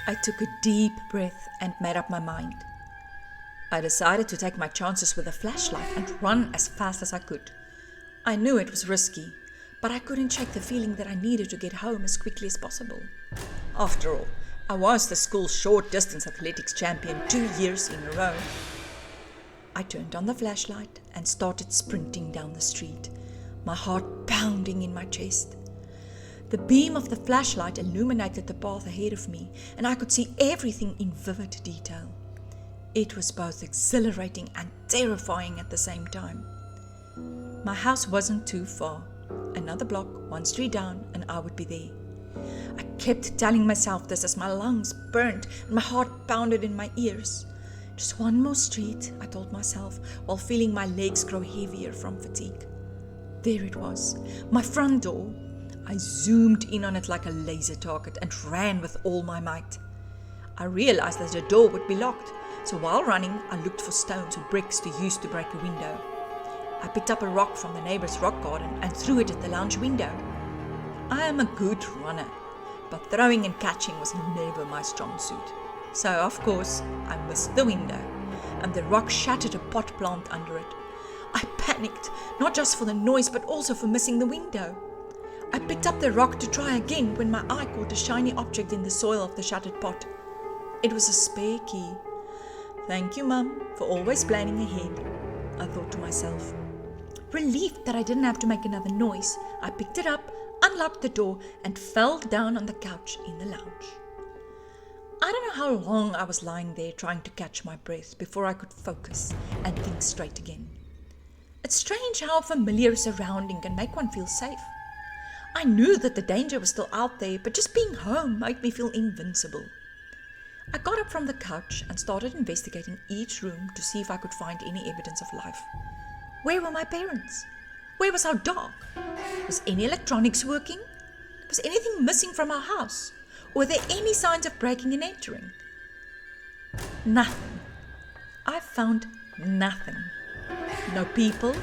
I took a deep breath and made up my mind. I decided to take my chances with a flashlight and run as fast as I could. I knew it was risky, but I couldn't shake the feeling that I needed to get home as quickly as possible. After all, I was the school's short distance athletics champion 2 years in a row. I turned on the flashlight and started sprinting down the street, my heart pounding in my chest. The beam of the flashlight illuminated the path ahead of me, and I could see everything in vivid detail. It was both exhilarating and terrifying at the same time. My house wasn't too far. Another block, 1 street down, and I would be there. I kept telling myself this as my lungs burned and my heart pounded in my ears. Just 1 more street, I told myself, while feeling my legs grow heavier from fatigue. There it was, my front door. I zoomed in on it like a laser target and ran with all my might. I realized that the door would be locked, so while running, I looked for stones or bricks to use to break a window. I picked up a rock from the neighbor's rock garden and threw it at the lounge window. I am a good runner, but throwing and catching was never my strong suit. So, of course, I missed the window, and the rock shattered a pot plant under it. I panicked, not just for the noise, but also for missing the window. I picked up the rock to try again when my eye caught a shiny object in the soil of the shattered pot. It was a spare key. Thank you, Mum, for always planning ahead, I thought to myself. Relieved that I didn't have to make another noise, I picked it up, unlocked the door, and fell down on the couch in the lounge. I don't know how long I was lying there trying to catch my breath before I could focus and think straight again. It's strange how a familiar surrounding can make one feel safe. I knew that the danger was still out there, but just being home made me feel invincible. I got up from the couch and started investigating each room to see if I could find any evidence of life. Where were my parents? Where was our dog? Was any electronics working? Was anything missing from our house? Were there any signs of breaking and entering? Nothing. I found nothing. No people,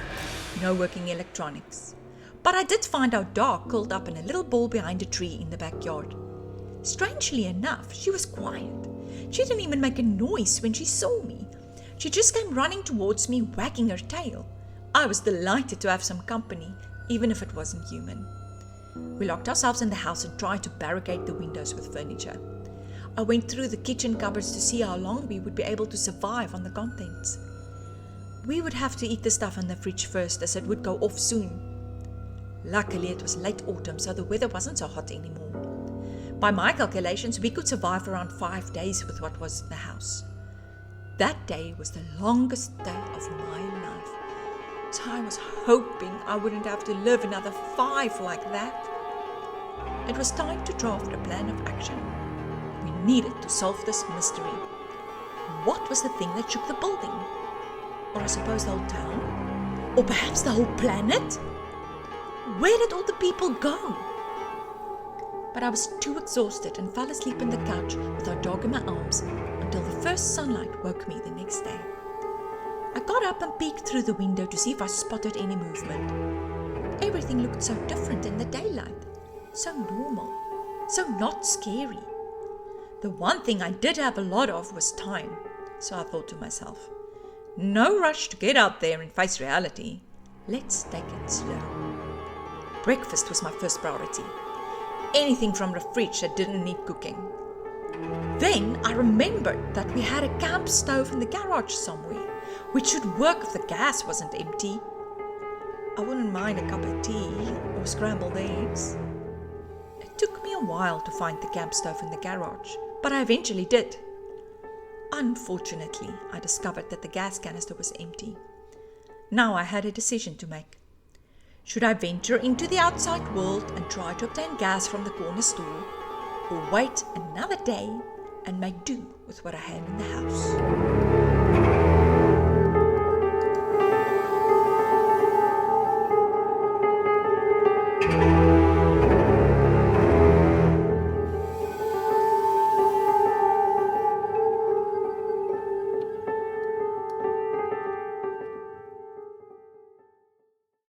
no working electronics. But I did find our dog curled up in a little ball behind a tree in the backyard. Strangely enough, she was quiet. She didn't even make a noise when she saw me. She just came running towards me, wagging her tail. I was delighted to have some company, even if it wasn't human. We locked ourselves in the house and tried to barricade the windows with furniture. I went through the kitchen cupboards to see how long we would be able to survive on the contents. We would have to eat the stuff in the fridge first, as it would go off soon. Luckily, it was late autumn, so the weather wasn't so hot anymore. By my calculations, we could survive around 5 days with what was in the house. That day was the longest day of my life, so I was hoping I wouldn't have to live another 5 like that. It was time to draft a plan of action. We needed to solve this mystery. What was the thing that shook the building? Or I suppose the whole town? Or perhaps the whole planet? Where did all the people go? But I was too exhausted and fell asleep on the couch with our dog in my arms until the first sunlight woke me the next day. I got up and peeked through the window to see if I spotted any movement. Everything looked so different in the daylight, so normal, so not scary. The one thing I did have a lot of was time, so I thought to myself, no rush to get out there and face reality. Let's take it slow. Breakfast was my first priority. Anything from the fridge that didn't need cooking. Then I remembered that we had a camp stove in the garage somewhere, which should work if the gas wasn't empty. I wouldn't mind a cup of tea or scrambled eggs. It took me a while to find the camp stove in the garage, but I eventually did. Unfortunately, I discovered that the gas canister was empty. Now I had a decision to make. Should I venture into the outside world and try to obtain gas from the corner store, or wait another day and make do with what I had in the house?